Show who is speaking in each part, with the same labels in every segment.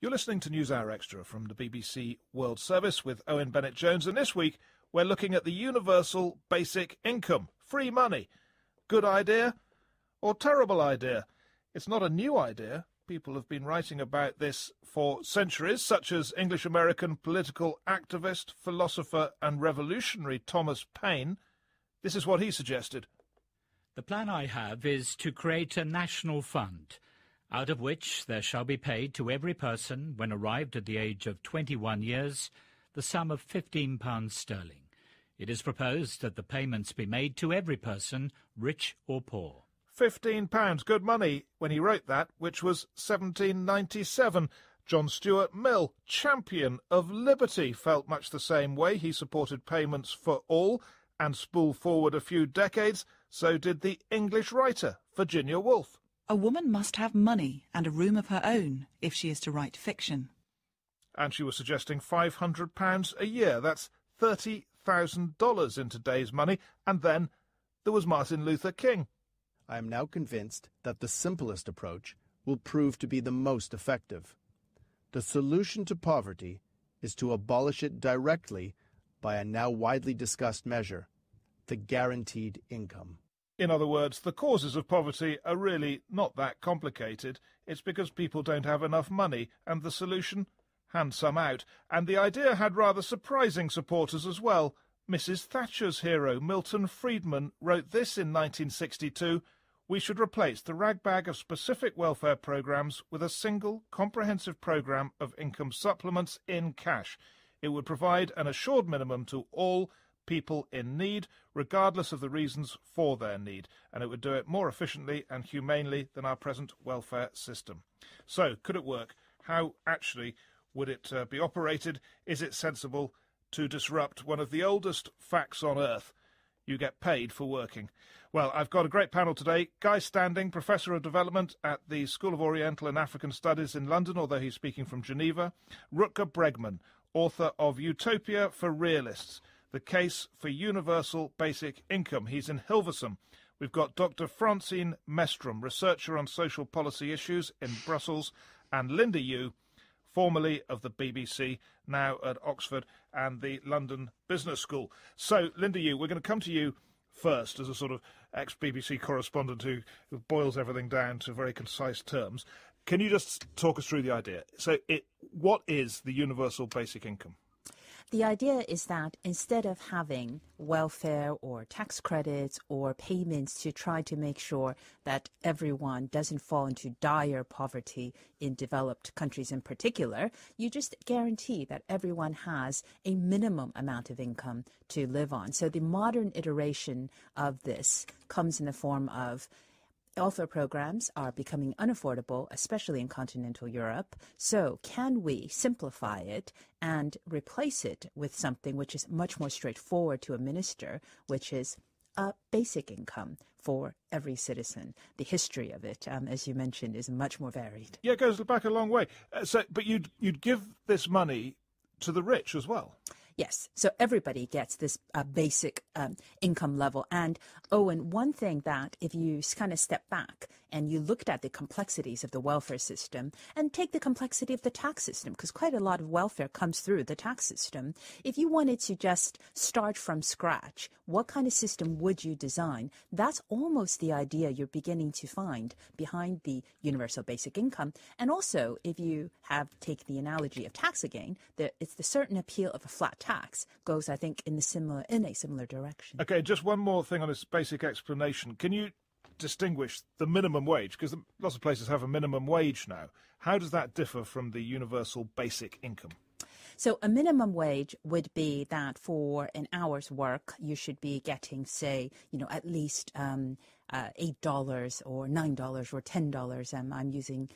Speaker 1: You're listening to NewsHour Extra from the BBC World Service with Owen Bennett Jones, and this week we're looking at the universal basic income. Free money. Good idea or terrible idea? It's not a new idea. People have been writing about this for centuries, such as English-American political activist, philosopher and revolutionary Thomas Paine. This is what he suggested.
Speaker 2: The plan I have is to create a national fund, out of which there shall be paid to every person, when arrived at the age of 21 years, the sum of £15 sterling. It is proposed that the payments be made to every person, rich or poor.
Speaker 1: £15, good money when he wrote that, which was 1797. John Stuart Mill, champion of liberty, felt much the same way. He supported payments for all, and spool forward a few decades, so did the English writer Virginia Woolf.
Speaker 3: A woman must have money and a room of her own if she is to write fiction.
Speaker 1: And she was suggesting £500 a year. That's $30,000 in today's money. And then there was Martin Luther King.
Speaker 4: I am now convinced that the simplest approach will prove to be the most effective. The solution to poverty is to abolish it directly by a now widely discussed measure, the guaranteed income.
Speaker 1: In other words, the causes of poverty are really not that complicated. It's because people don't have enough money, and the solution? Hand some out. And the idea had rather surprising supporters as well. Mrs. Thatcher's hero, Milton Friedman, wrote this in 1962, "We should replace the ragbag of specific welfare programmes with a single, comprehensive programme of income supplements in cash. It would provide an assured minimum to all people in need, regardless of the reasons for their need, and it would do it more efficiently and humanely than our present welfare system." So, could it work? How actually would it be operated? Is it sensible to disrupt one of the oldest facts on earth? You get paid for working. Well, I've got a great panel today. Guy Standing, Professor of Development at the School of Oriental and African Studies in London, although he's speaking from Geneva. Rutger Bregman, author of Utopia for Realists, The Case for Universal Basic Income. He's in Hilversum. We've got Dr. Francine Mestrom, researcher on social policy issues in Brussels, and Linda Yu, formerly of the BBC, now at Oxford and the London Business School. So, Linda Yu, we're going to come to you first as a sort of ex-BBC correspondent who boils everything down to very concise terms. Can you just talk us through the idea? So, what is the universal basic income?
Speaker 5: The idea is that instead of having welfare or tax credits or payments to try to make sure that everyone doesn't fall into dire poverty in developed countries in particular, you just guarantee that everyone has a minimum amount of income to live on. So the modern iteration of this comes in the form of welfare programs are becoming unaffordable, especially in continental Europe. So can we simplify it and replace it with something which is much more straightforward to administer, which is a basic income for every citizen? The history of it, as you mentioned, is much more varied.
Speaker 1: Yeah, it goes back a long way. But you'd give this money to the rich as well.
Speaker 5: Yes, so everybody gets this basic income level. And, Owen, one thing that if you kind of step back and you looked at the complexities of the welfare system and take the complexity of the tax system, because quite a lot of welfare comes through the tax system, if you wanted to just start from scratch, what kind of system would you design? That's almost the idea you're beginning to find behind the universal basic income. And also, if you take the analogy of tax again, it's the certain appeal of a flat tax goes, I think, in a similar direction.
Speaker 1: Okay, just one more thing on this basic explanation. Can you distinguish the minimum wage? Because lots of places have a minimum wage now. How does that differ from the universal basic income?
Speaker 5: So a minimum wage would be that for an hour's work, you should be getting, say, at least $8 or $9 or $10. I'm using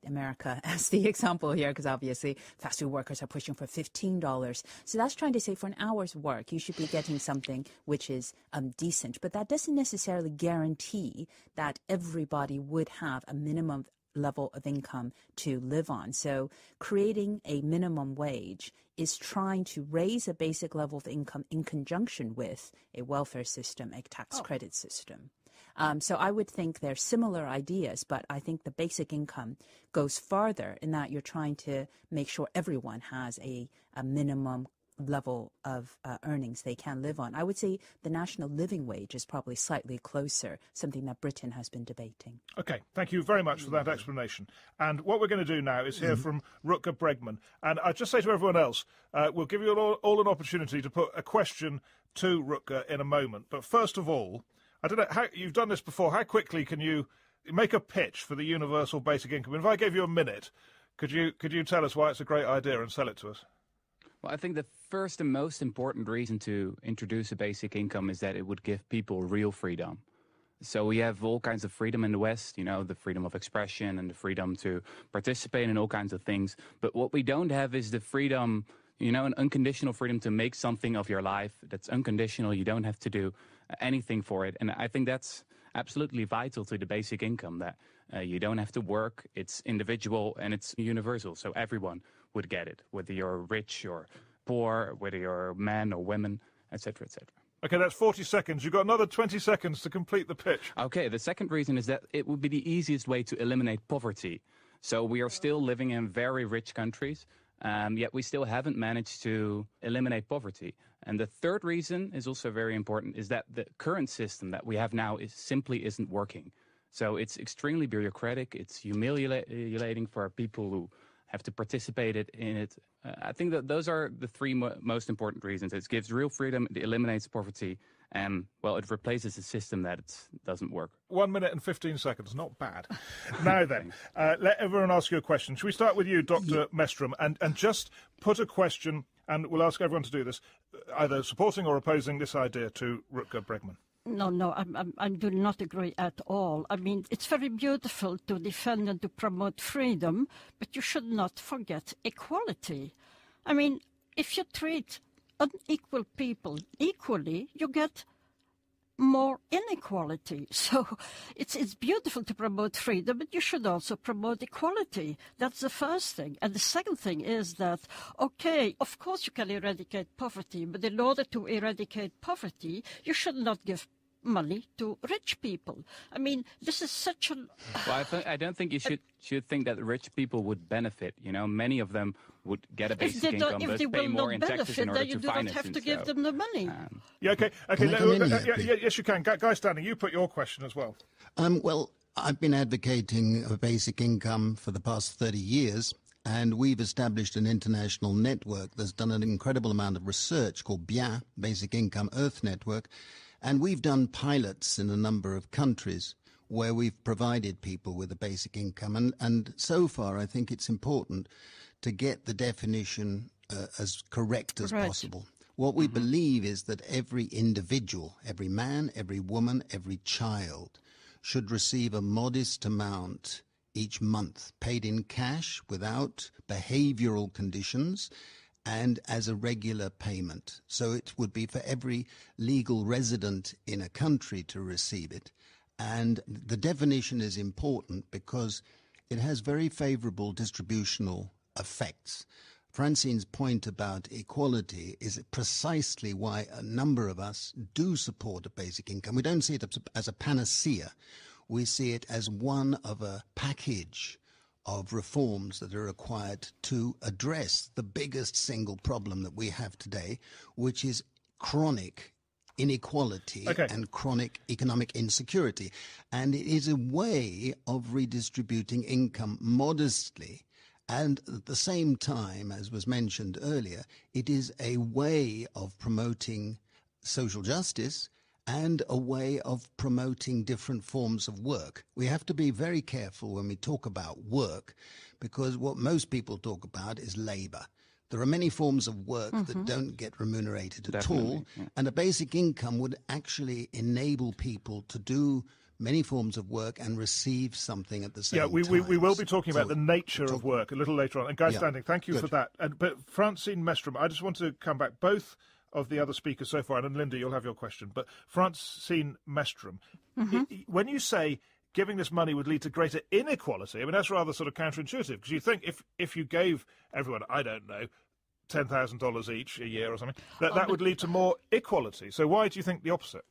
Speaker 5: America as the example here because obviously fast food workers are pushing for $15. So that's trying to say for an hour's work, you should be getting something which is decent. But that doesn't necessarily guarantee that everybody would have a minimum level of income to live on. So creating a minimum wage is trying to raise a basic level of income in conjunction with a welfare system, a tax credit system. So I would think they're similar ideas, but I think the basic income goes farther in that you're trying to make sure everyone has a minimum level of earnings they can live on. I would say the national living wage is probably slightly closer, something that Britain has been debating.
Speaker 1: OK, thank you very much for that explanation. And what we're going to do now is hear from Rutger Bregman. And I'd just say to everyone else, we'll give you all an opportunity to put a question to Rutger in a moment. But first of all, I don't know how you've done this before. How quickly can you make a pitch for the universal basic income? And if I gave you a minute, could you tell us why it's a great idea and sell it to us?
Speaker 6: Well, I think the first and most important reason to introduce a basic income is that it would give people real freedom. So we have all kinds of freedom in the West, the freedom of expression and the freedom to participate in all kinds of things. But what we don't have is the freedom, an unconditional freedom to make something of your life that's unconditional. You don't have to do anything for it. And I think that's absolutely vital to the basic income, that you don't have to work, it's individual and it's universal. So everyone would get it, whether you're rich or poor, whether you're man or women, etc., etc.
Speaker 1: OK, that's 40 seconds. You've got another 20 seconds to complete the pitch.
Speaker 6: OK, the second reason is that it would be the easiest way to eliminate poverty. So we are still living in very rich countries, yet we still haven't managed to eliminate poverty. And the third reason is also very important, is that the current system that we have now simply isn't working. So it's extremely bureaucratic, it's humiliating for people who have to participate in it. I think that those are the three most important reasons. It gives real freedom, it eliminates poverty, and, well, it replaces a system that doesn't work.
Speaker 1: 1 minute and 15 seconds, not bad. Now then, let everyone ask you a question. Should we start with you, Dr. Mestrom, and just put a question, and we'll ask everyone to do this, either supporting or opposing this idea to Rutger Bregman.
Speaker 7: No, I do not agree at all. I mean, it's very beautiful to defend and to promote freedom, but you should not forget equality. I mean, if you treat unequal people equally, you get more inequality. So it's beautiful to promote freedom, but you should also promote equality. That's the first thing. And the second thing is that, okay, of course you can eradicate poverty, but in order to eradicate poverty, you should not give money to rich people. I mean, this is such a...
Speaker 6: Well, I don't think you should think that rich people would benefit. Many of them would get a basic income, but pay more in taxes in order to finance it.
Speaker 7: Then you do not have to give them the money.
Speaker 1: Yeah, OK. Yes, you can. Guy Standing, you put your question as well.
Speaker 8: Well, I've been advocating a basic income for the past 30 years, and we've established an international network that's done an incredible amount of research called BIA, Basic Income Earth Network, and we've done pilots in a number of countries where we've provided people with a basic income. And so far, I think it's important to get the definition as correct as possible. What we believe is that every individual, every man, every woman, every child should receive a modest amount each month, paid in cash without behavioral conditions, and as a regular payment. So it would be for every legal resident in a country to receive it. And the definition is important because it has very favorable distributional effects. Francine's point about equality is precisely why a number of us do support a basic income. We don't see it as a panacea. We see it as one of a package of reforms that are required to address the biggest single problem that we have today, which is chronic inequality and chronic economic insecurity. And it is a way of redistributing income modestly. And at the same time, as was mentioned earlier, it is a way of promoting social justice and a way of promoting different forms of work. We have to be very careful when we talk about work, because what most people talk about is labor. There are many forms of work that don't get remunerated at all, and a basic income would actually enable people to do many forms of work and receive something at the same time.
Speaker 1: We will be talking about the nature of work a little later on. And Guy Standing, thank you for that. But Francine Mestrom, I just want to come back. Both of the other speakers so far, and Linda, you'll have your question, but Francine Mestrom, when you say giving this money would lead to greater inequality, I mean, that's rather sort of counterintuitive, because you think if you gave everyone, I don't know, $10,000 each a year or something, that would lead to more equality. So why do you think the opposite?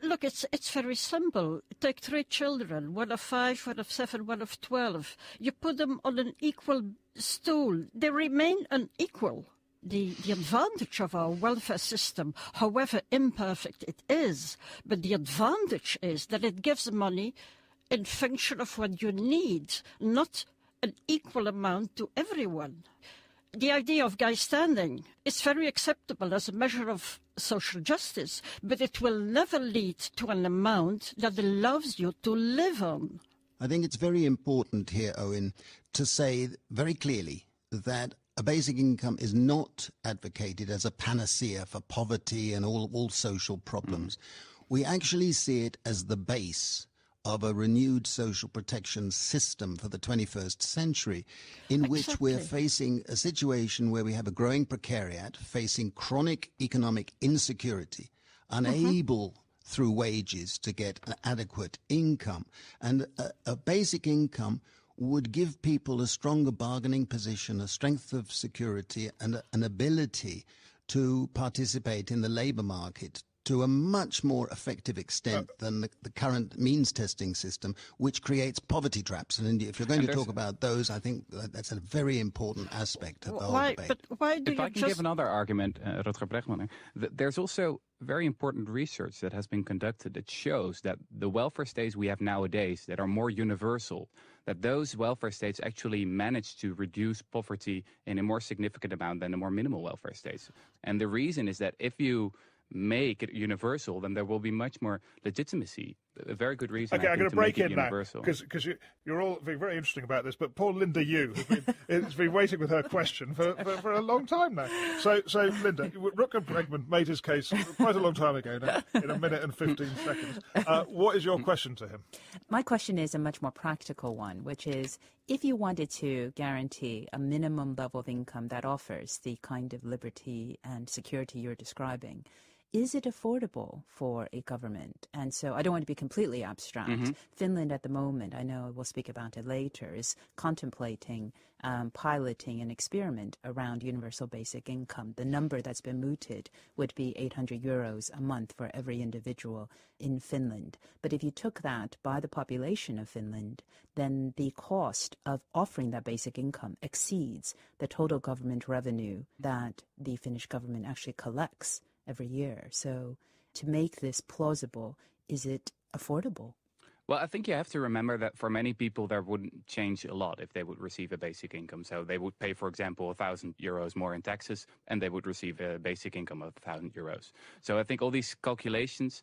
Speaker 7: look, it's very simple. Take 3 children, one of 5, one of 7, one of 12. You put them on an equal stool. They remain unequal. The advantage of our welfare system, however imperfect it is, but the advantage is that it gives money in function of what you need, not an equal amount to everyone. The idea of guy standing is very acceptable as a measure of social justice, but it will never lead to an amount that allows you to live on.
Speaker 8: I think it's very important here, Owen, to say very clearly that a basic income is not advocated as a panacea for poverty and all social problems. We actually see it as the base of a renewed social protection system for the 21st century, in which we're facing a situation where we have a growing precariat, facing chronic economic insecurity, unable through wages to get an adequate income. And a basic income would give people a stronger bargaining position, a strength of security, and an ability to participate in the labor market to a much more effective extent than the current means testing system, which creates poverty traps. And if you're going to talk about those, I think that's a very important aspect of the whole debate.
Speaker 7: But why do
Speaker 6: if
Speaker 7: you
Speaker 6: I can give another argument, Rutger Bregman, there's also very important research that has been conducted that shows that the welfare states we have nowadays that are more universal, that those welfare states actually manage to reduce poverty in a more significant amount than the more minimal welfare states. And the reason is that if you make it universal, then there will be much more legitimacy. A very good reason.
Speaker 1: Okay, I'm going to break in now
Speaker 6: universal.
Speaker 1: because you're all being very interesting about this. But poor Linda Yu has been waiting with her question for a long time now. So Linda, Rutger Bregman made his case quite a long time ago now, in 1 minute and 15 seconds. What is your question to him?
Speaker 5: My question is a much more practical one, which is if you wanted to guarantee a minimum level of income that offers the kind of liberty and security you're describing, is it affordable for a government? And so I don't want to be completely abstract. Finland at the moment, I know we'll speak about it later, is contemplating piloting an experiment around universal basic income. The number that's been mooted would be 800 euros a month for every individual in Finland. But if you took that by the population of Finland, then the cost of offering that basic income exceeds the total government revenue that the Finnish government actually collects every year. So to make this plausible, is it affordable?
Speaker 6: Well, I think you have to remember that for many people, there wouldn't change a lot if they would receive a basic income. So they would pay, for example, 1,000 euros more in taxes, and they would receive a basic income of 1,000 euros. So I think all these calculations,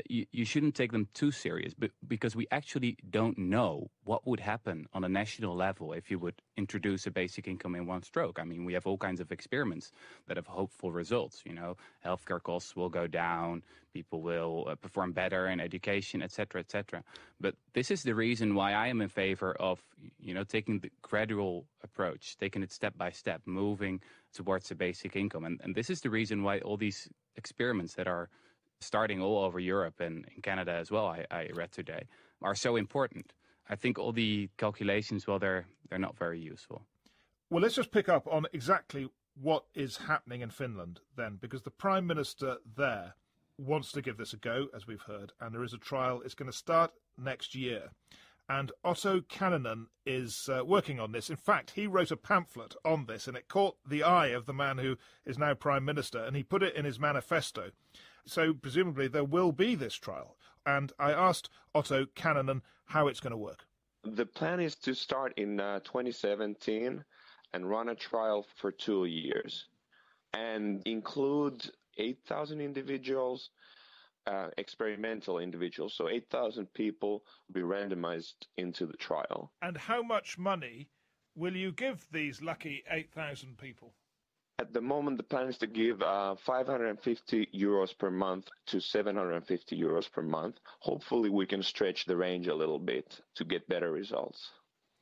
Speaker 6: you shouldn't take them too serious, because we actually don't know what would happen on a national level if you would introduce a basic income in one stroke. I mean, we have all kinds of experiments that have hopeful results. You know, healthcare costs will go down, people will perform better in education, etc., etc. But this is the reason why I am in favor of, you know, taking the gradual approach, taking it step by step, moving towards a basic income. And this is the reason why all these experiments that are starting all over Europe and in Canada as well, I read today, are so important. I think all the calculations, well, they're not very useful.
Speaker 1: Well, let's just pick up on exactly what is happening in Finland then, because the Prime Minister there wants to give this a go, as we've heard, and there is a trial. It's going to start next year. And Otto Kannanen is working on this. In fact, he wrote a pamphlet on this, and it caught the eye of the man who is now Prime Minister, and he put it in his manifesto. So presumably there will be this trial. And I asked Otto Kannanen how it's going to work.
Speaker 9: The plan is to start in 2017 and run a trial for 2 years and include 8,000 individuals, experimental individuals. So 8,000 people will be randomized into the trial.
Speaker 1: And how much money will you give these lucky 8,000 people?
Speaker 9: At the moment, the plan is to give 550 euros per month to 750 euros per month. Hopefully, we can stretch the range a little bit to get better results.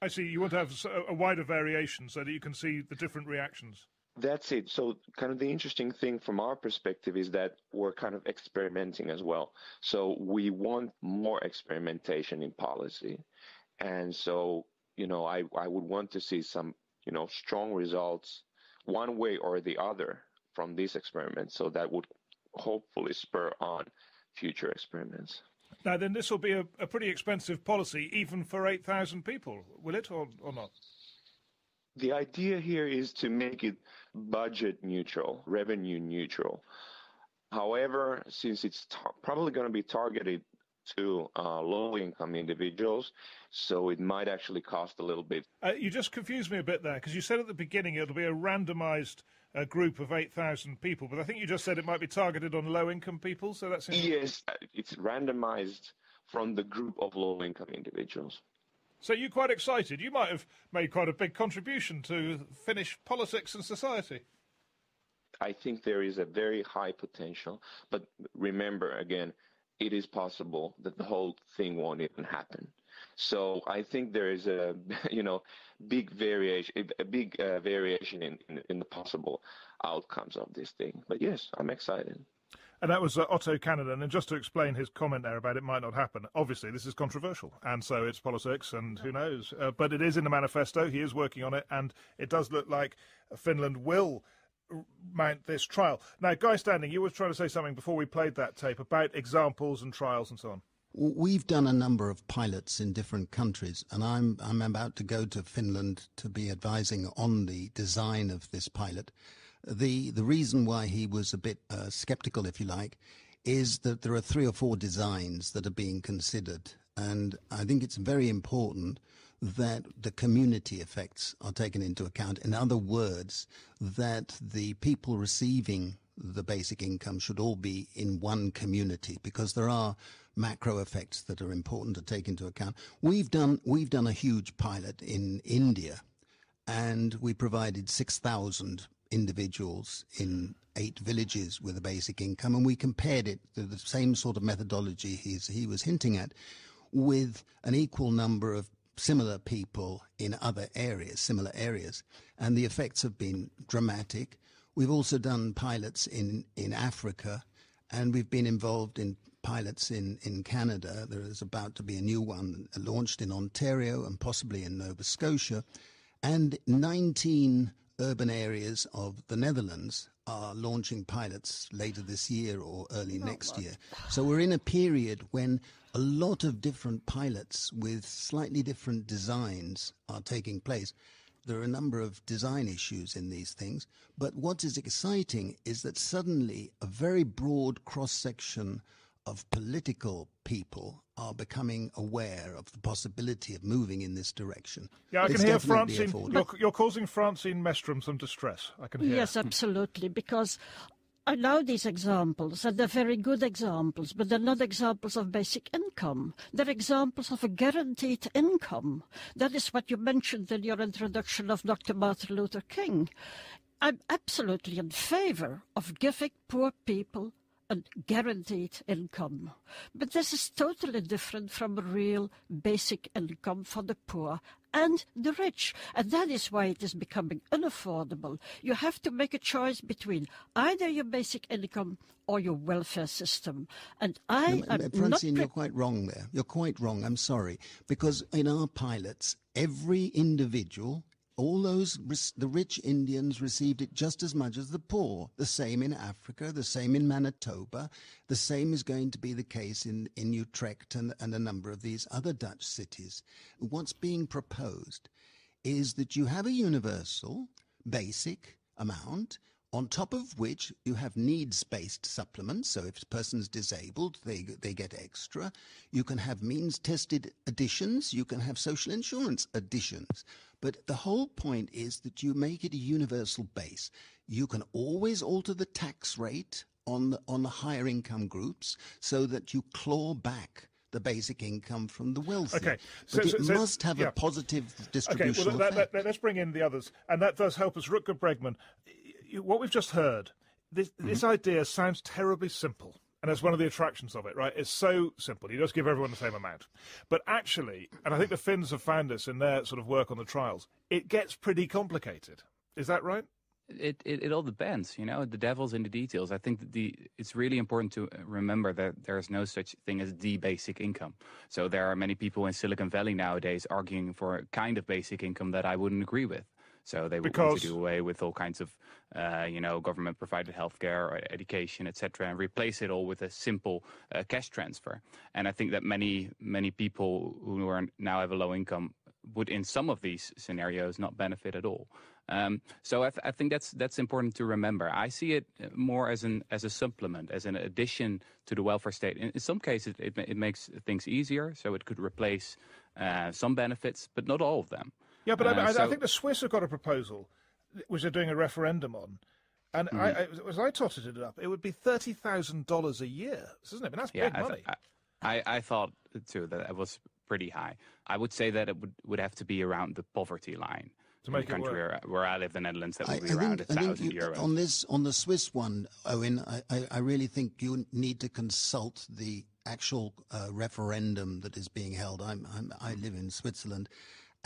Speaker 1: I see. You want to have a wider variation so that you can see the different reactions.
Speaker 9: That's it. So kind of the interesting thing from our perspective is that we're kind of experimenting as well. So we want more experimentation in policy. And so, you know, I would want to see some, you know, strong results one way or the other from these experiments. So that would hopefully spur on future experiments.
Speaker 1: Now, then this will be a pretty expensive policy, even for 8,000 people, will it, or not?
Speaker 9: The idea here is to make it budget neutral, revenue neutral. However, since it's probably going to be targeted to low-income individuals, so it might actually cost a little bit.
Speaker 1: You just confused me a bit there, because you said at the beginning it'll be a randomised group of 8,000 people, but I think you just said it might be targeted on low-income people, so that's...
Speaker 9: Yes, it's randomised from the group of low-income individuals.
Speaker 1: So you're quite excited. You might have made quite a big contribution to Finnish politics and society.
Speaker 9: I think there is a very high potential, but remember, again, it is possible that the whole thing won't even happen. So I think there is a, big variation in the possible outcomes of this thing. But yes, I'm excited.
Speaker 1: And that was Otto Cannanen. And just to explain his comment there about it might not happen, obviously this is controversial, and so it's politics, and who knows. But it is in the manifesto. He is working on it, and it does look like Finland will mount this trial. Now, Guy Standing, you were trying to say something before we played that tape about examples and trials and so on.
Speaker 8: We've done a number of pilots in different countries, and I'm about to go to Finland to be advising on the design of this pilot. The reason why he was a bit skeptical, if you like, is that there are 3 or 4 designs that are being considered, and I think it's very important that the community effects are taken into account. In other words, that the people receiving the basic income should all be in one community, because there are macro effects that are important to take into account. We've done a huge pilot in India, and we provided 6,000 individuals in 8 villages with a basic income, and we compared it to the same sort of methodology he was hinting at with an equal number of similar people in similar areas, and the effects have been dramatic. We've also done pilots in Africa, and we've been involved in pilots in Canada. There is about to be a new one launched in Ontario and possibly in Nova Scotia, and 19 urban areas of the Netherlands are launching pilots later this year or early next year. So we're in a period when a lot of different pilots with slightly different designs are taking place. There are a number of design issues in these things, but what is exciting is that suddenly a very broad cross-section of political people are becoming aware of the possibility of moving in this direction.
Speaker 1: Yeah, I can hear Francine. You're causing Francine Mestrom some distress. I can hear.
Speaker 7: Yes, absolutely, because I know these examples, and they're very good examples, but they're not examples of basic income. They're examples of a guaranteed income. That is what you mentioned in your introduction of Dr. Martin Luther King. I'm absolutely in favor of giving poor people a guaranteed income. But this is totally different from a real basic income for the poor and the rich. And that is why it is becoming unaffordable. You have to make a choice between either your basic income or your welfare system. And
Speaker 8: Francine, you're quite wrong there. You're quite wrong. I'm sorry. Because in our pilots, every individual, the rich Indians received it just as much as the poor. The same in Africa, the same in Manitoba. The same is going to be the case in Utrecht and a number of these other Dutch cities. What's being proposed is that you have a universal basic amount, on top of which you have needs-based supplements. So if a person's disabled, they get extra. You can have means-tested additions. You can have social insurance additions. But the whole point is that you make it a universal base. You can always alter the tax rate on the higher income groups so that you claw back the basic income from the wealthy.
Speaker 1: Okay.
Speaker 8: But it must have a positive distributional effect.
Speaker 1: Let's bring in the others. And that does help us. Rutger Bregman, what we've just heard, this idea sounds terribly simple. And that's one of the attractions of it, right? It's so simple. You just give everyone the same amount. But actually, and I think the Finns have found this in their sort of work on the trials, it gets pretty complicated. Is that right?
Speaker 6: It all depends, the devil's in the details. I think that it's really important to remember that there is no such thing as the basic income. So there are many people in Silicon Valley nowadays arguing for a kind of basic income that I wouldn't agree with. So they would want to do away with all kinds of, government-provided healthcare or education, etc., and replace it all with a simple cash transfer. And I think that many people who are now have a low income would, in some of these scenarios, not benefit at all. So I think that's important to remember. I see it more as a supplement, as an addition to the welfare state. In some cases, it makes things easier, so it could replace some benefits, but not all of them.
Speaker 1: Yeah, but I think the Swiss have got a proposal, which they're doing a referendum on, and as I totted it up, it would be $30,000 a year, isn't it? I mean, that's big money.
Speaker 6: I thought too that it was pretty high. I would say that it would have to be around the poverty line. To make in the country where I live, the Netherlands, that would be around €1,000.
Speaker 8: On the Swiss one, Owen, I really think you need to consult the actual referendum that is being held. I live in Switzerland,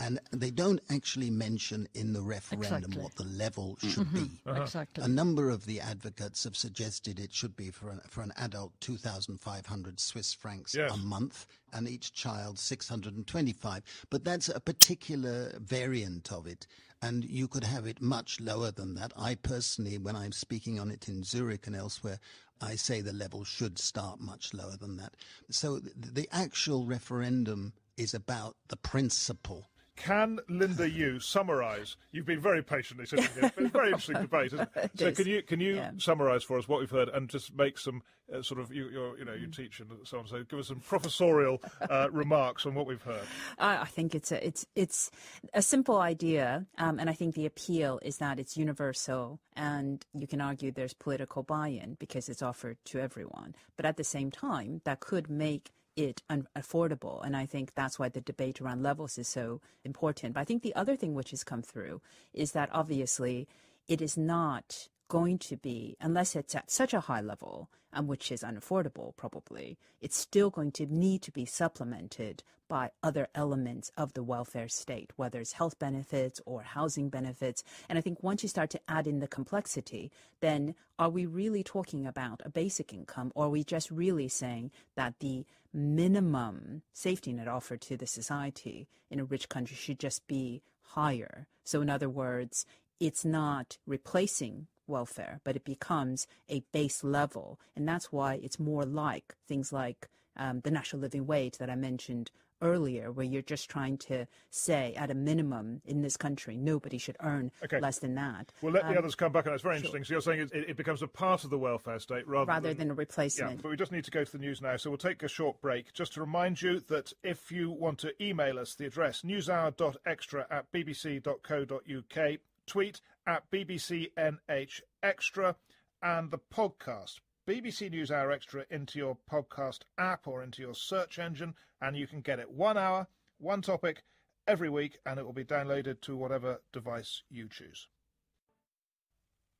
Speaker 8: and they don't actually mention in the referendum what the level should be.
Speaker 7: Exactly.
Speaker 8: A number of the advocates have suggested it should be for an adult 2,500 Swiss francs a month, and each child 625. But that's a particular variant of it, and you could have it much lower than that. I personally, when I'm speaking on it in Zurich and elsewhere, I say the level should start much lower than that. So the actual referendum is about the principle.
Speaker 1: Can Linda Yu summarise? You've been very patiently sitting here. It's a very interesting debate, isn't it? So can you summarise for us what we've heard and just make some you teach and so on. So give us some professorial remarks on what we've heard.
Speaker 5: I think it's a simple idea, and I think the appeal is that it's universal, and you can argue there's political buy-in because it's offered to everyone. But at the same time, that could make it unaffordable, and I think that's why the debate around levels is so important. But I think the other thing which has come through is that obviously it is not going to be, unless it's at such a high level, which is unaffordable probably, it's still going to need to be supplemented by other elements of the welfare state, whether it's health benefits or housing benefits. And I think once you start to add in the complexity, then are we really talking about a basic income, or are we just really saying that the minimum safety net offered to the society in a rich country should just be higher? So in other words, it's not replacing welfare, but it becomes a base level. And that's why it's more like things like the national living wage that I mentioned earlier, where you're just trying to say at a minimum in this country, nobody should earn less than that.
Speaker 1: Well, let the others come back, and that's very interesting. So you're saying it becomes a part of the welfare state rather than
Speaker 5: a replacement.
Speaker 1: Yeah, but we just need to go to the news now, so we'll take a short break. Just to remind you that if you want to email us, the address newshour.extra@bbc.co.uk, tweet at bbcnhextra, and the podcast BBC News Hour Extra into your podcast app or into your search engine, and you can get it 1 hour, one topic every week, and it will be downloaded to whatever device you choose.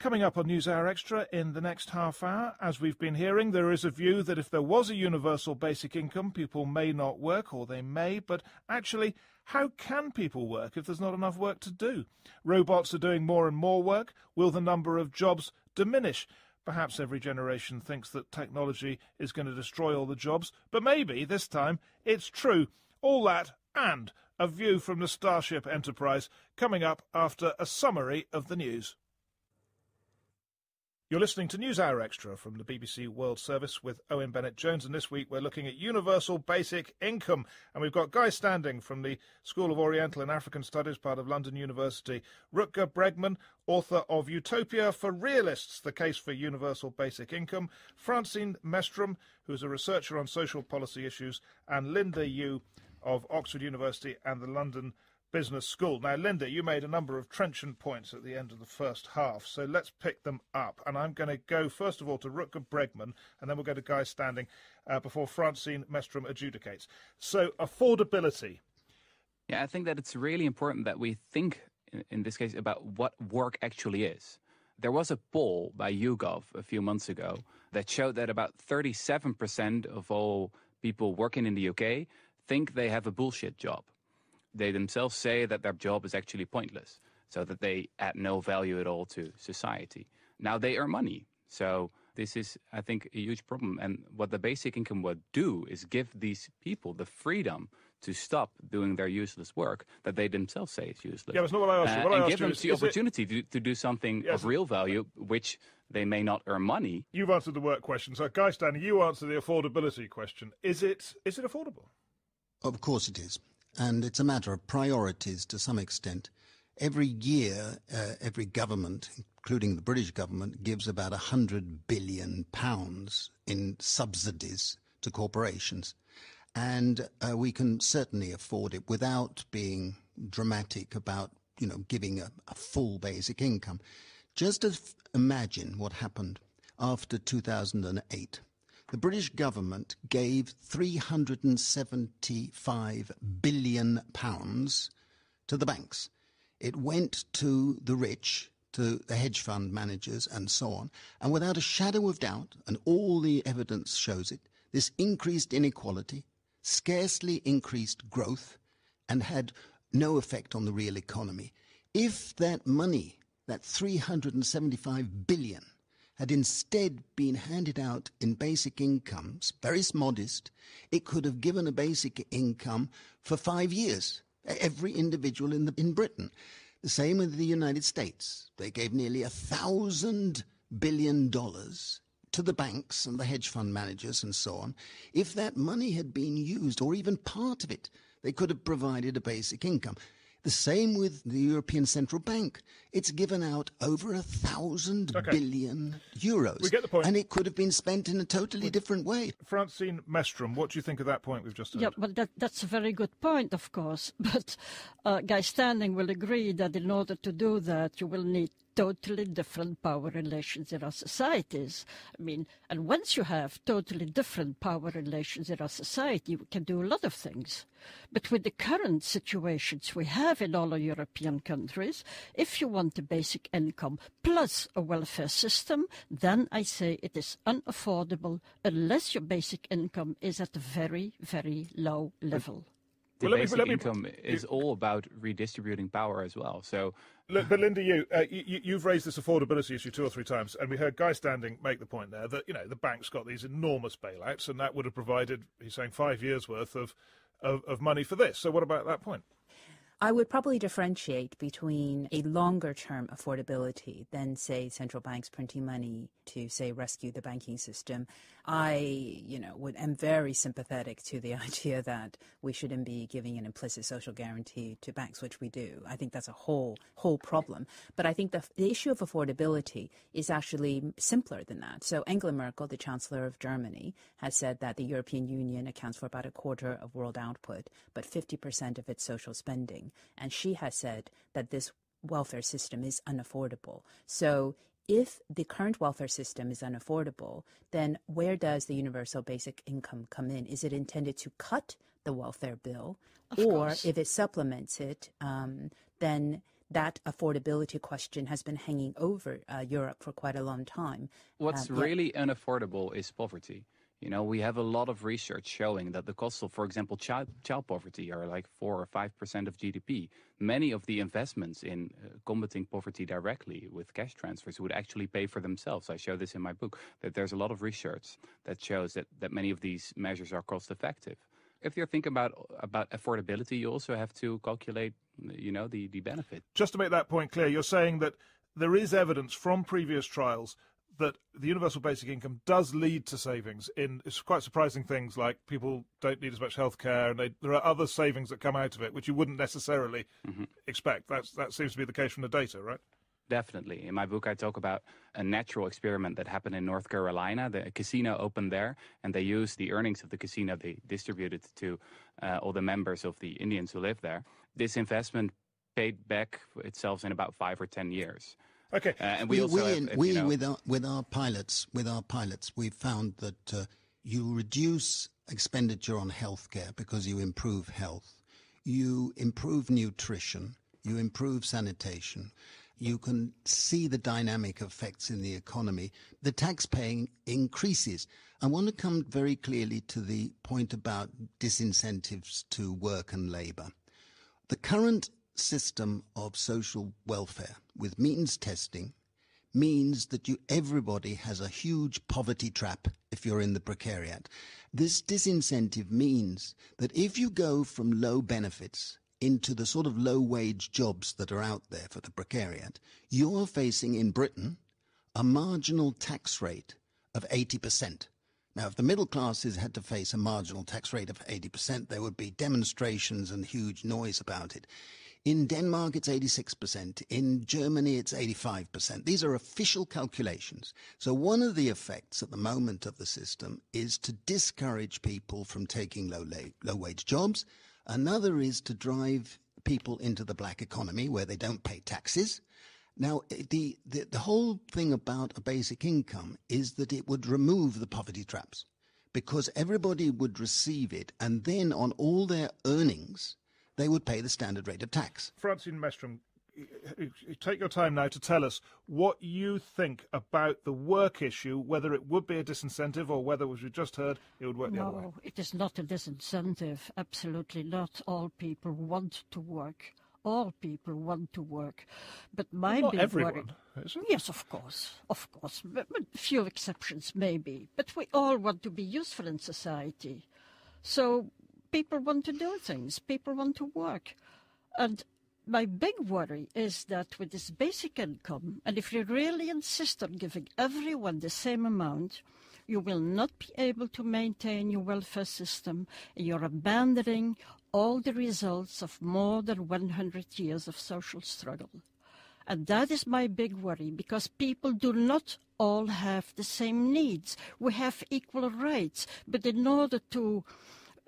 Speaker 1: Coming up on News Hour Extra in the next half hour, as we've been hearing, there is a view that if there was a universal basic income, people may not work, or they may, but actually, how can people work if there's not enough work to do? Robots are doing more and more work. Will the number of jobs diminish? Perhaps every generation thinks that technology is going to destroy all the jobs, but maybe this time it's true. All that and a view from the Starship Enterprise coming up after a summary of the news. You're listening to News Hour Extra from the BBC World Service with Owen Bennett Jones, and this week we're looking at universal basic income. And we've got Guy Standing from the School of Oriental and African Studies, part of London University, Rutger Bregman, author of Utopia for Realists, The Case for Universal Basic Income, Francine Mestrom, who's a researcher on social policy issues, and Linda Yu of Oxford University and the London Business School. Now, Linda, you made a number of trenchant points at the end of the first half, so let's pick them up. And I'm going to go, first of all, to Rutger Bregman, and then we'll go to Guy Standing before Francine Mestrom adjudicates. So, affordability.
Speaker 6: Yeah, I think that it's really important that we think, in this case, about what work actually is. There was a poll by YouGov a few months ago that showed that about 37% of all people working in the UK think they have a bullshit job. They themselves say that their job is actually pointless, so that they add no value at all to society. Now, they earn money, so this is, I think, a huge problem. And what the basic income would do is give these people the freedom to stop doing their useless work that they themselves say is useless.
Speaker 1: Yeah, that's not what I asked you. What I
Speaker 6: and
Speaker 1: asked
Speaker 6: give
Speaker 1: you
Speaker 6: them the opportunity to do something of real value, which they may not earn money.
Speaker 1: You've answered the work question. So, Guy Stanley, you answer the affordability question. Is it affordable?
Speaker 8: Of course it is. And it's a matter of priorities to some extent. Every year, every government, including the British government, gives about £100 billion in subsidies to corporations. And we can certainly afford it without being dramatic about, giving a full basic income. Just imagine what happened after 2008. The British government gave £375 billion to the banks. It went to the rich, to the hedge fund managers and so on. And without a shadow of doubt, and all the evidence shows it, this increased inequality, scarcely increased growth, and had no effect on the real economy. If that money, that $375 billion, had instead been handed out in basic incomes, very modest, it could have given a basic income for 5 years, every individual in Britain. The same with the United States. They gave nearly $1,000 billion to the banks and the hedge fund managers and so on. If that money had been used, or even part of it, they could have provided a basic income. The same with the European Central Bank. It's given out over 1,000 billion euros.
Speaker 1: We get the point.
Speaker 8: And it could have been spent in a totally different way.
Speaker 1: Francine Mestrom, what do you think of that point we've just heard?
Speaker 7: Yeah, well, that's a very good point, of course. But Guy Standing will agree that in order to do that, you will need totally different power relations in our societies. I mean, and once you have totally different power relations in our society, you can do a lot of things. But with the current situations we have in all our European countries, if you want a basic income plus a welfare system, then I say it is unaffordable unless your basic income is at a very, very low level.
Speaker 6: The basic income is all about redistributing power as well. So,
Speaker 1: but Linda, you've raised this affordability issue 2 or 3 times, and we heard Guy Standing make the point there that the bank's got these enormous bailouts, and that would have provided, he's saying, 5 years worth of money for this. So what about that point?
Speaker 5: I would probably differentiate between a longer-term affordability than, say, central banks printing money to, say, rescue the banking system. I, am very sympathetic to the idea that we shouldn't be giving an implicit social guarantee to banks, which we do. I think that's a whole problem. But I think the issue of affordability is actually simpler than that. So Angela Merkel, the Chancellor of Germany, has said that the European Union accounts for about a quarter of world output, but 50% of its social spending. And she has said that this welfare system is unaffordable. So if the current welfare system is unaffordable, then where does the universal basic income come in? Is it intended to cut the welfare bill? Or if it supplements it, then that affordability question has been hanging over Europe for quite a long time.
Speaker 6: What's really unaffordable is poverty. We have a lot of research showing that the costs of, for example, child poverty are like 4 or 5% of GDP. Many of the investments in combating poverty directly with cash transfers would actually pay for themselves. I show this in my book, that there's a lot of research that shows that many of these measures are cost effective. If you think about affordability, you also have to calculate, the benefit. Just
Speaker 1: to make that point clear, you're saying that there is evidence from previous trials that the universal basic income does lead to savings in it's quite surprising things like people don't need as much health care, and there are other savings that come out of it which you wouldn't necessarily expect. That seems to be the case from the data, right?
Speaker 6: Definitely. In my book, I talk about a natural experiment that happened in North Carolina. The casino opened there, and they used the earnings of the casino. They distributed to all the members of the Indians who live there. This investment paid back itself in about 5 or 10 years.
Speaker 1: Okay.
Speaker 6: And
Speaker 8: with our pilots, we've found that you reduce expenditure on healthcare because you improve health, you improve nutrition, you improve sanitation. You can see the dynamic effects in the economy. The tax paying increases. I want to come very clearly to the point about disincentives to work and labour. The current system of social welfare with means testing means that everybody has a huge poverty trap if you're in the precariat. This disincentive means that if you go from low benefits into the sort of low-wage jobs that are out there for the precariat, you're facing in Britain a marginal tax rate of 80%. Now, if the middle classes had to face a marginal tax rate of 80%, there would be demonstrations and huge noise about it. In Denmark, it's 86%. In Germany, it's 85%. These are official calculations. So one of the effects at the moment of the system is to discourage people from taking low-wage jobs. Another is to drive people into the black economy where they don't pay taxes. Now, the whole thing about a basic income is that it would remove the poverty traps because everybody would receive it, and then on all their earnings, they would pay the standard rate of tax.
Speaker 1: Francine Mestrom, take your time now to tell us what you think about the work issue, whether it would be a disincentive or whether, as we just heard, it would work the other way.
Speaker 7: No, it is not a disincentive. Absolutely not. All people want to work. All people want to work. But my
Speaker 1: not
Speaker 7: big
Speaker 1: everyone,
Speaker 7: worry...
Speaker 1: is it?
Speaker 7: Yes, of course. But few exceptions, maybe. But we all want to be useful in society. So people want to do things. People want to work. And my big worry is that with this basic income, and if you really insist on giving everyone the same amount, you will not be able to maintain your welfare system, and you're abandoning all the results of more than 100 years of social struggle. And that is my big worry, because people do not all have the same needs. We have equal rights, but in order to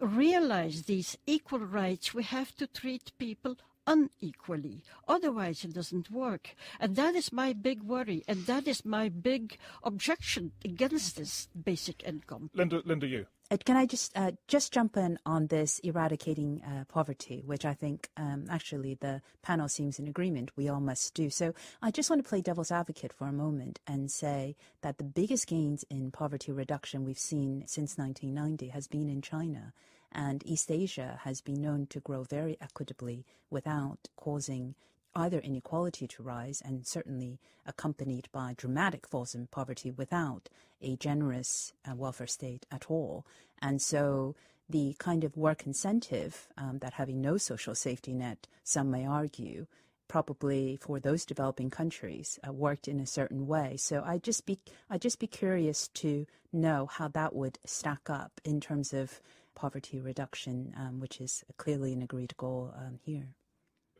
Speaker 7: realize these equal rights, we have to treat people unequally. Otherwise, it doesn't work. And that is my big worry, and that is my big objection against this basic income.
Speaker 1: Linda, you.
Speaker 5: Can I just jump in on this eradicating poverty, which I think actually the panel seems in agreement we all must do. So I just want to play devil's advocate for a moment and say that the biggest gains in poverty reduction we've seen since 1990 has been in China. And East Asia has been known to grow very equitably without causing either inequality to rise, and certainly accompanied by dramatic falls in poverty without a generous welfare state at all. And so the kind of work incentive that having no social safety net, some may argue, probably for those developing countries worked in a certain way. So I'd just be curious to know how that would stack up in terms of poverty reduction, which is clearly an agreed goal here.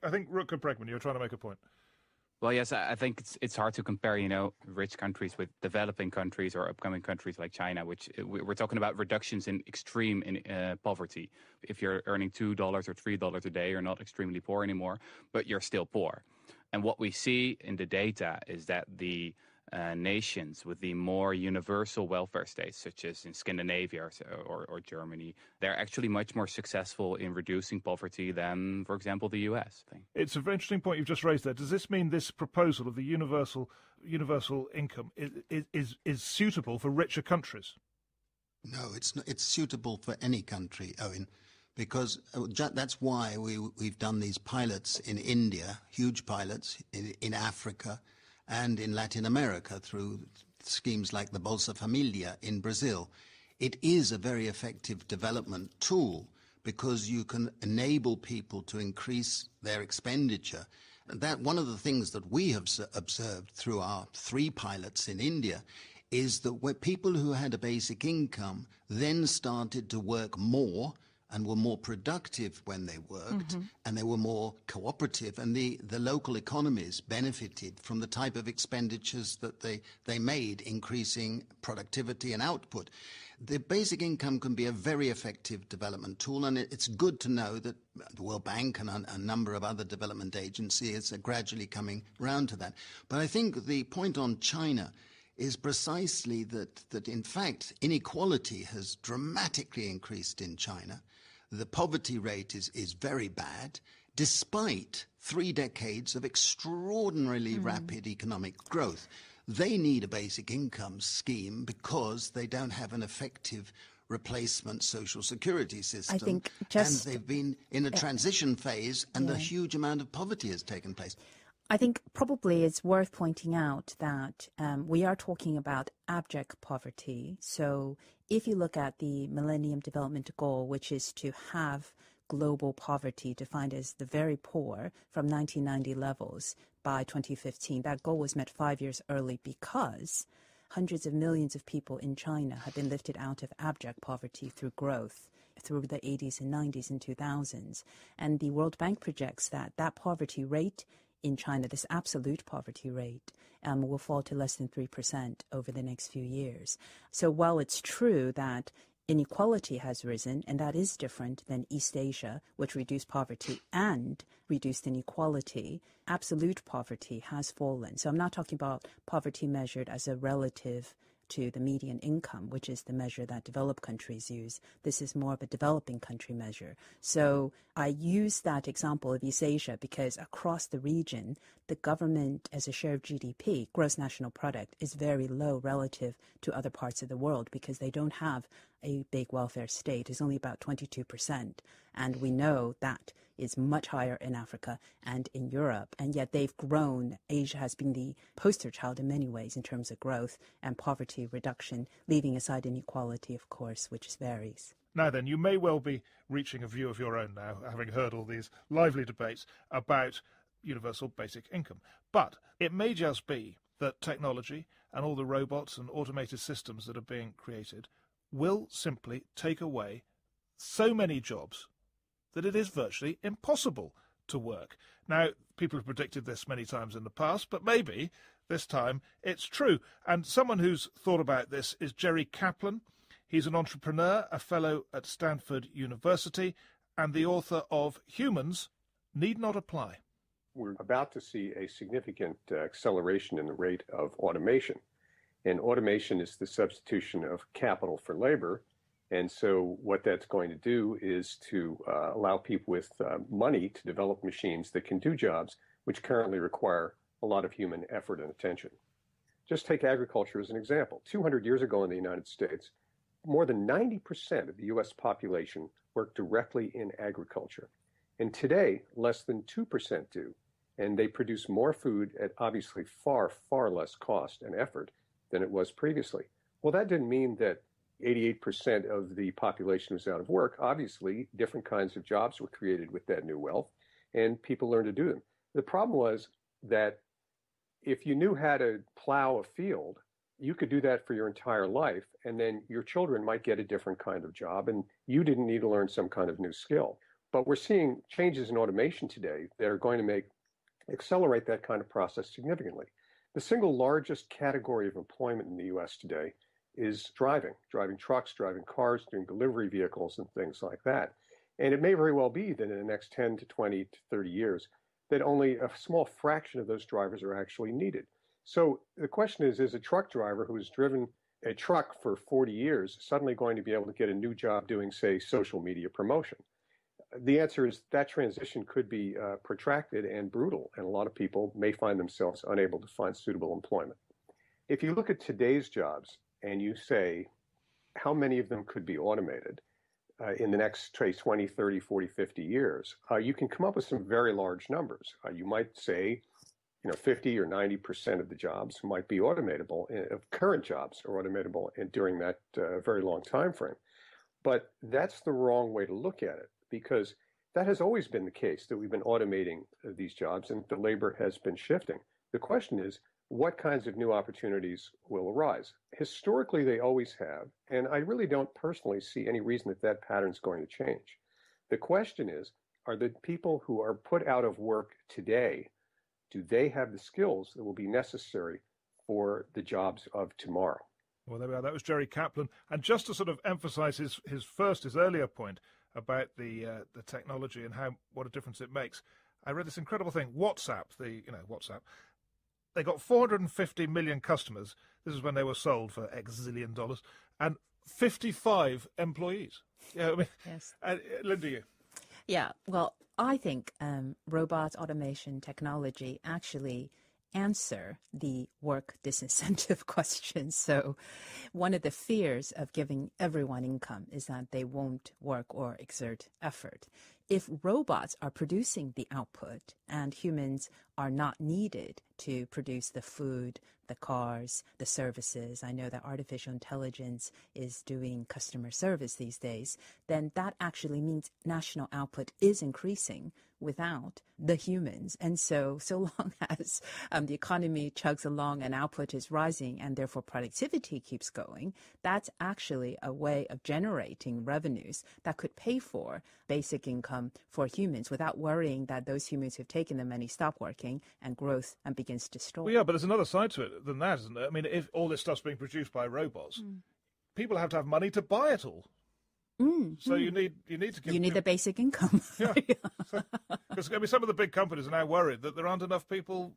Speaker 1: I think Rutger Bregman, you're trying to make a point.
Speaker 6: Well, yes, I think it's hard to compare, rich countries with developing countries or upcoming countries like China, which we're talking about reductions in extreme poverty. If you're earning $2 or $3 a day, you're not extremely poor anymore, but you're still poor. And what we see in the data is that the nations with the more universal welfare states, such as in Scandinavia or Germany, they're actually much more successful in reducing poverty than, for example, the US.
Speaker 1: It's a very interesting point you've just raised there. Does this mean this proposal of the universal income is suitable for richer countries?
Speaker 8: No, it's not. It's suitable for any country, Owen, because that's why we've done these pilots in India, huge pilots in Africa, and in Latin America through schemes like the Bolsa Familia in Brazil. It is a very effective development tool because you can enable people to increase their expenditure. That one of the things that we have observed through our 3 pilots in India is that where people who had a basic income then started to work more and were more productive when they worked, and they were more cooperative, and the local economies benefited from the type of expenditures that they made, increasing productivity and output. The basic income can be a very effective development tool, and it's good to know that the World Bank and a number of other development agencies are gradually coming round to that. But I think the point on China is precisely that in fact inequality has dramatically increased in China. The poverty rate is very bad, despite 3 decades of extraordinarily rapid economic growth. They need a basic income scheme because they don't have an effective replacement social security system.
Speaker 5: I think
Speaker 8: and they've been in a transition phase, and a huge amount of poverty has taken place.
Speaker 5: I think probably it's worth pointing out that we are talking about abject poverty. So if you look at the Millennium Development Goal, which is to have global poverty defined as the very poor from 1990 levels by 2015, that goal was met 5 years early because hundreds of millions of people in China have been lifted out of abject poverty through growth through the 80s and 90s and 2000s. And the World Bank projects that that poverty rate in China, this absolute poverty rate, will fall to less than 3% over the next few years. So while it's true that inequality has risen, and that is different than East Asia, which reduced poverty and reduced inequality, absolute poverty has fallen. So I'm not talking about poverty measured as a relative to the median income, which is the measure that developed countries use. This is more of a developing country measure. So I use that example of East Asia because across the region, the government as a share of GDP, gross national product, is very low relative to other parts of the world because they don't have a big welfare state. It's only about 22%. And we know that is much higher in Africa and in Europe, and yet they've grown. Asia has been the poster child in many ways in terms of growth and poverty reduction, leaving aside inequality, of course, which varies.
Speaker 1: Now then, you may well be reaching a view of your own now, having heard all these lively debates about universal basic income. But it may just be that technology and all the robots and automated systems that are being created will simply take away so many jobs that it is virtually impossible to work. Now, people have predicted this many times in the past, but maybe this time it's true. And someone who's thought about this is Jerry Kaplan. He's an entrepreneur, a fellow at Stanford University, and the author of Humans Need Not Apply.
Speaker 10: We're about to see a significant acceleration in the rate of automation. And automation is the substitution of capital for labor. And so what that's going to do is to allow people with money to develop machines that can do jobs which currently require a lot of human effort and attention. Just take agriculture as an example. 200 years ago in the United States, more than 90% of the U.S. population worked directly in agriculture. And today, less than 2% do. And they produce more food at obviously far, far less cost and effort than it was previously. Well, that didn't mean that 88% of the population was out of work. Obviously, different kinds of jobs were created with that new wealth, and people learned to do them. The problem was that if you knew how to plow a field, you could do that for your entire life, and then your children might get a different kind of job, and you didn't need to learn some kind of new skill. But we're seeing changes in automation today that are going to accelerate that kind of process significantly. The single largest category of employment in the U.S. today is driving trucks, driving cars, doing delivery vehicles and things like that. And it may very well be that in the next 10 to 20 to 30 years, that only a small fraction of those drivers are actually needed. So the question is a truck driver who has driven a truck for 40 years suddenly going to be able to get a new job doing, say, social media promotion? The answer is that transition could be protracted and brutal, and a lot of people may find themselves unable to find suitable employment. If you look at today's jobs, and you say, how many of them could be automated in the next 20, 30, 40, 50 years, you can come up with some very large numbers. You might say, 50 or 90% of the jobs might be automatable, of current jobs are automatable during that very long time frame. But that's the wrong way to look at it, because that has always been the case, that we've been automating these jobs and the labor has been shifting. The question is, what kinds of new opportunities will arise? Historically, they always have, and I really don't personally see any reason that pattern is going to change. The question is, are the people who are put out of work today, do they have the skills that will be necessary for the jobs of tomorrow?
Speaker 1: Well, there we are. That was Jerry Kaplan. And just to sort of emphasize his earlier point about the technology and what a difference it makes, I read this incredible thing. WhatsApp. They got 450 million customers. This is when they were sold for X zillion dollars, and 55 employees. Yeah, I mean,
Speaker 5: yes.
Speaker 1: Linda, you?
Speaker 5: Yeah, well, I think robots, automation, technology actually answer the work disincentive question. So one of the fears of giving everyone income is that they won't work or exert effort. If robots are producing the output and humans are not needed to produce the food, the cars, the services. I know that artificial intelligence is doing customer service these days. Then that actually means national output is increasing without the humans. And so long as the economy chugs along and output is rising and therefore productivity keeps going, that's actually a way of generating revenues that could pay for basic income for humans without worrying that those humans who've taken the money stop working and growth and begins to stall.
Speaker 1: Well, yeah, but there's another side to it than that, isn't there? I mean, if all this stuff's being produced by robots, people have to have money to buy it all. So you need to give...
Speaker 5: You need the basic income.
Speaker 1: Yeah. Because some of the big companies are now worried that there aren't enough people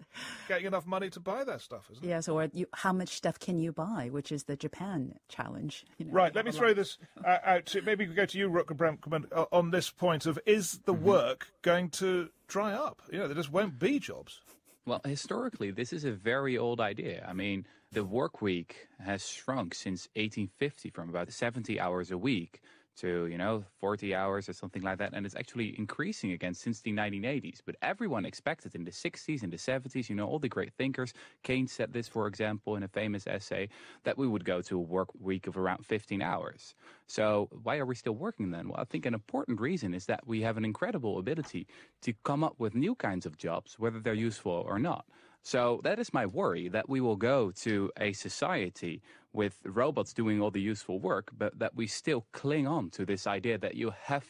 Speaker 1: getting enough money to buy their stuff, isn't it?
Speaker 5: Yes, or how much stuff can you buy, which is the Japan challenge.
Speaker 1: Right, let me throw this out to... Maybe we go to you, Rutger Bremkerman, on this point of, is the work going to dry up? There just won't be jobs.
Speaker 6: Well, historically, this is a very old idea. I mean, the work week has shrunk since 1850 from about 70 hours a week to, 40 hours or something like that. And it's actually increasing again since the 1980s. But everyone expected in the 60s, in the 70s, all the great thinkers, Keynes said this, for example, in a famous essay, that we would go to a work week of around 15 hours. So why are we still working then? Well, I think an important reason is that we have an incredible ability to come up with new kinds of jobs, whether they're useful or not. So that is my worry, that we will go to a society with robots doing all the useful work, but that we still cling on to this idea that you have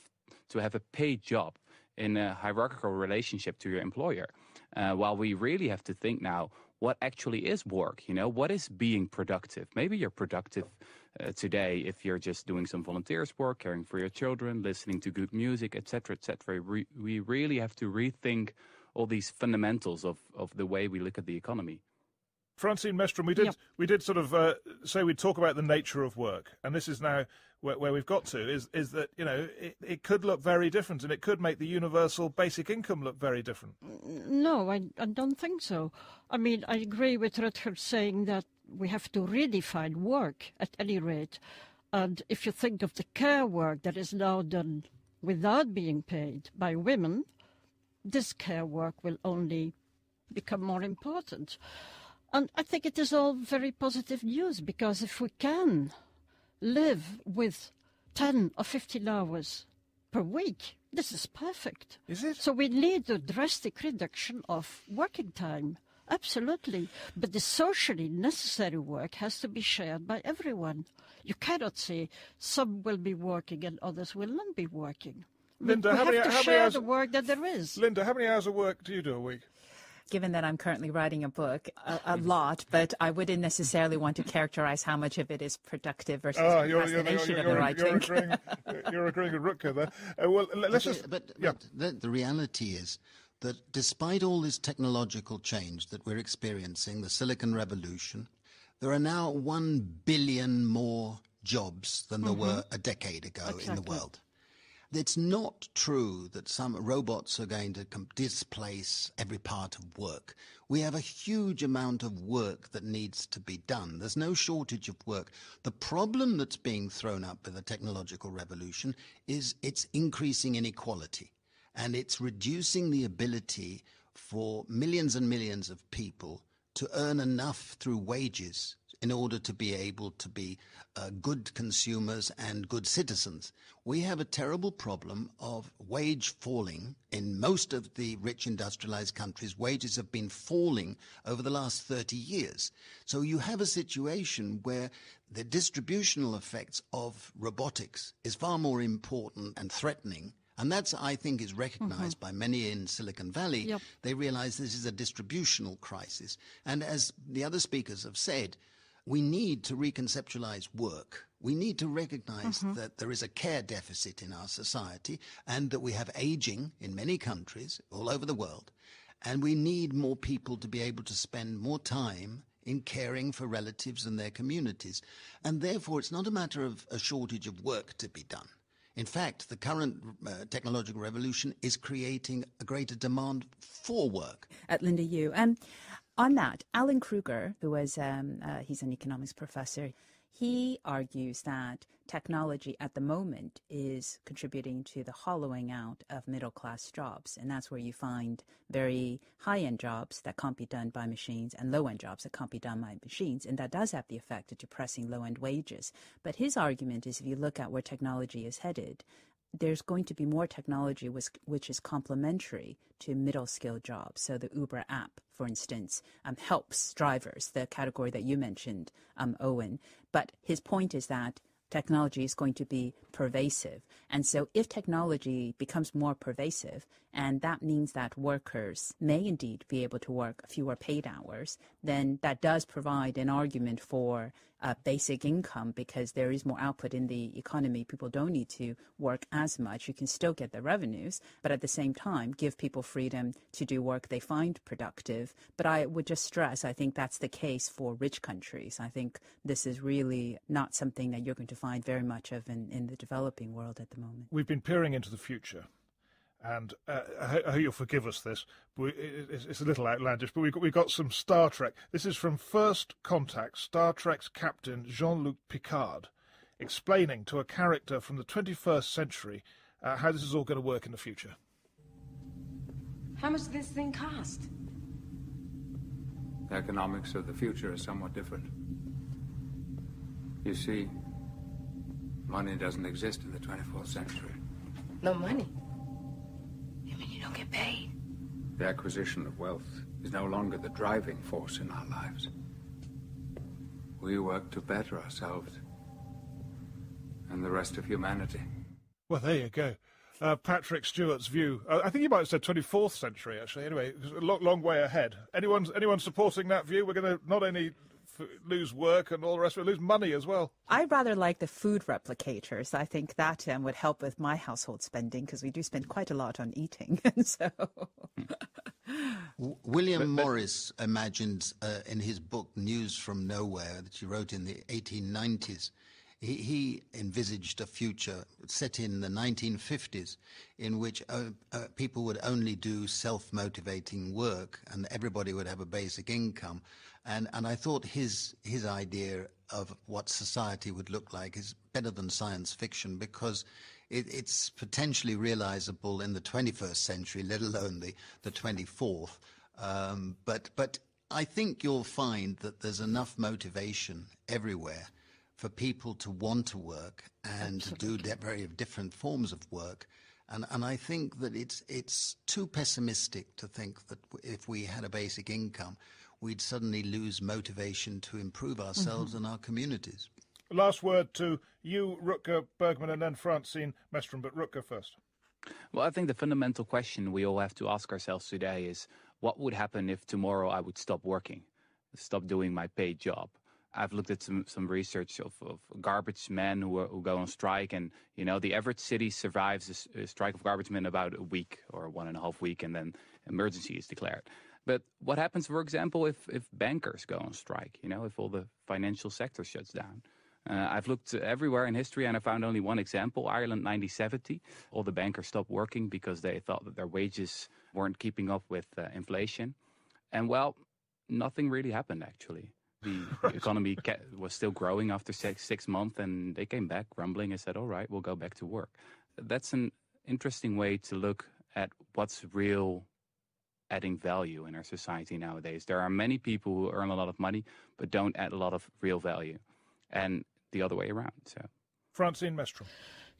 Speaker 6: to have a paid job in a hierarchical relationship to your employer. While we really have to think now, what actually is work? What is being productive? Maybe you're productive today if you're just doing some volunteers work, caring for your children, listening to good music, etc., etc. We really have to rethink all these fundamentals of the way we look at the economy.
Speaker 1: Francine Mestrom, we did sort of say we'd talk about the nature of work, and this is now where we've got to, is that, it could look very different, and it could make the universal basic income look very different.
Speaker 7: No, I don't think so. I mean, I agree with Rutger saying that we have to redefine work at any rate. And if you think of the care work that is now done without being paid by women, this care work will only become more important. And I think it is all very positive news, because if we can live with 10 or 15 hours per week, this is perfect.
Speaker 1: Is it?
Speaker 7: So we need a drastic reduction of working time. Absolutely. But the socially necessary work has to be shared by everyone. You cannot say some will be working and others will not be working.
Speaker 1: Linda,
Speaker 7: we
Speaker 1: how
Speaker 7: have to
Speaker 1: many
Speaker 7: share
Speaker 1: hours...
Speaker 7: the work that there is.
Speaker 1: Linda, how many hours of work do you do a week?
Speaker 5: Given that I'm currently writing a book, a lot, but I wouldn't necessarily want to characterize how much of it is productive versus procrastination of the writing.
Speaker 1: You're agreeing with Rutger there. Well, let's just...
Speaker 8: But the reality is that despite all this technological change that we're experiencing, the Silicon Revolution, there are now 1 billion more jobs than there were a decade ago in the world. It's not true that some robots are going to displace every part of work. We have a huge amount of work that needs to be done. There's no shortage of work. The problem that's being thrown up by the technological revolution is it's increasing inequality, and it's reducing the ability for millions and millions of people to earn enough through wages in order to be able to be good consumers and good citizens. We have a terrible problem of wage falling. In most of the rich industrialized countries, wages have been falling over the last 30 years. So you have a situation where the distributional effects of robotics is far more important and threatening. And that's, I think, is recognized by many in Silicon Valley.
Speaker 7: Yep.
Speaker 8: They realize this is a distributional crisis. And as the other speakers have said, we need to reconceptualize work. We need to recognize that there is a care deficit in our society and that we have aging in many countries all over the world. And we need more people to be able to spend more time in caring for relatives and their communities. And therefore, it's not a matter of a shortage of work to be done. In fact, the current technological revolution is creating a greater demand for work.
Speaker 5: Linda Yu. On that, Alan Kruger, who was, he's an economics professor, He argues that technology at the moment is contributing to the hollowing out of middle-class jobs, and that's where you find very high-end jobs that can't be done by machines and low-end jobs that can't be done by machines, and that does have the effect of depressing low-end wages. But his argument is if you look at where technology is headed, there's going to be more technology which is complementary to middle-skill jobs. So the Uber app, for instance, helps drivers, the category that you mentioned, Owen. But his point is that technology is going to be pervasive. And so if technology becomes more pervasive, and that means that workers may indeed be able to work fewer paid hours, then that does provide an argument for basic income, because there is more output in the economy. People don't need to work as much. You can still get the revenues, but at the same time, give people freedom to do work they find productive. But I would just stress, I think that's the case for rich countries. I think this is really not something that you're going to find very much of in the developing world at the moment.
Speaker 1: We've been peering into the future. And I hope you'll forgive us this. It's a little outlandish, but we've got some Star Trek. This is from First Contact, Star Trek's Captain Jean-Luc Picard, explaining to a character from the 21st century how this is all going to work in the future.
Speaker 11: How much does this thing cost?
Speaker 12: The economics of the future is somewhat different. You see, money doesn't exist in the 24th century.
Speaker 11: No money? You don't get paid.
Speaker 12: The acquisition of wealth is no longer the driving force in our lives. We work to better ourselves and the rest of humanity.
Speaker 1: Well, there you go. Patrick Stewart's view. I think you might have said 24th century, actually. Anyway, it was a long way ahead. Anyone supporting that view? We're going to not only lose work and all the rest of it, lose money as well.
Speaker 5: I rather like the food replicators. I think that would help with my household spending, because we do spend quite a lot on eating. So,
Speaker 8: William Morris imagined in his book News from Nowhere that he wrote in the 1890s, he envisaged a future set in the 1950s in which people would only do self-motivating work and everybody would have a basic income. And I thought his idea of what society would look like is better than science fiction, because it's potentially realizable in the 21st century, let alone the 24th. But I think you'll find that there's enough motivation everywhere for people to want to work and Absolutely. To do very different forms of work. And I think that it's too pessimistic to think that if we had a basic income, we'd suddenly lose motivation to improve ourselves and our communities.
Speaker 1: Last word to you, Rutger Bergman, and then Francine Mestrom, but Rutger first.
Speaker 6: Well, I think the fundamental question we all have to ask ourselves today is, what would happen if tomorrow I would stop working, stop doing my paid job? I've looked at some research of garbage men who go on strike, and the average city survives a strike of garbage men about a week or 1.5 weeks, and then emergency is declared. But what happens, for example, if bankers go on strike, if all the financial sector shuts down? I've looked everywhere in history and I found only one example, Ireland 1970. All the bankers stopped working because they thought that their wages weren't keeping up with inflation. And well, nothing really happened actually. The economy was still growing after six months, and they came back grumbling and said, all right, we'll go back to work. That's an interesting way to look at what's real adding value in our society nowadays. There are many people who earn a lot of money but don't add a lot of real value, and the other way around. So,
Speaker 1: Francine Mestrom.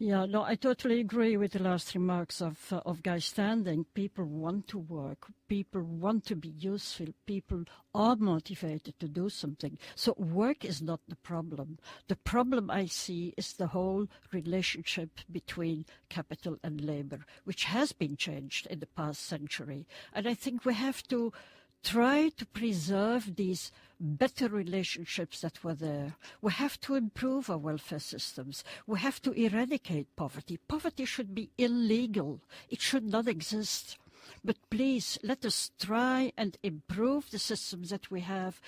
Speaker 7: Yeah, no, I totally agree with the last remarks of Guy Standing. People want to work. People want to be useful. People are motivated to do something. So work is not the problem. The problem I see is the whole relationship between capital and labor, which has been changed in the past century. And I think we have to try to preserve these better relationships that were there. We have to improve our welfare systems. We have to eradicate poverty. Poverty should be illegal. It should not exist. But please, let us try and improve the systems that we have,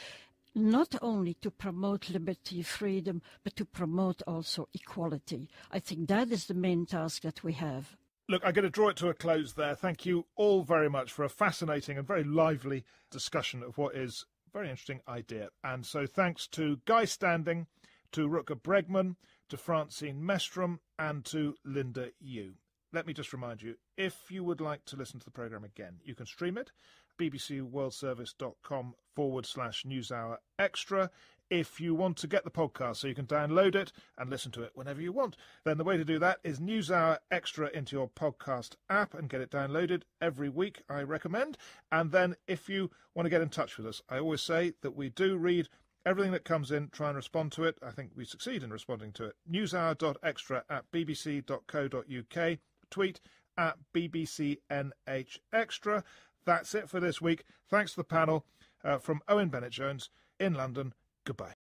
Speaker 7: not only to promote liberty, freedom, but to promote also equality. I think that is the main task that we have.
Speaker 1: Look, I'm going to draw it to a close there. Thank you all very much for a fascinating and very lively discussion of what is a very interesting idea. And so thanks to Guy Standing, to Rutger Bregman, to Francine Mestrom, and to Linda Yu. Let me just remind you, if you would like to listen to the programme again, you can stream it, bbcworldservice.com/newshour extra. If you want to get the podcast so you can download it and listen to it whenever you want, then the way to do that is NewsHour Extra into your podcast app and get it downloaded every week, I recommend. And then if you want to get in touch with us, I always say that we do read everything that comes in, try and respond to it. I think we succeed in responding to it. newshour.extra@bbc.co.uk. Tweet at bbcnhextra. That's it for this week. Thanks to the panel from Owen Bennett Jones in London. Goodbye.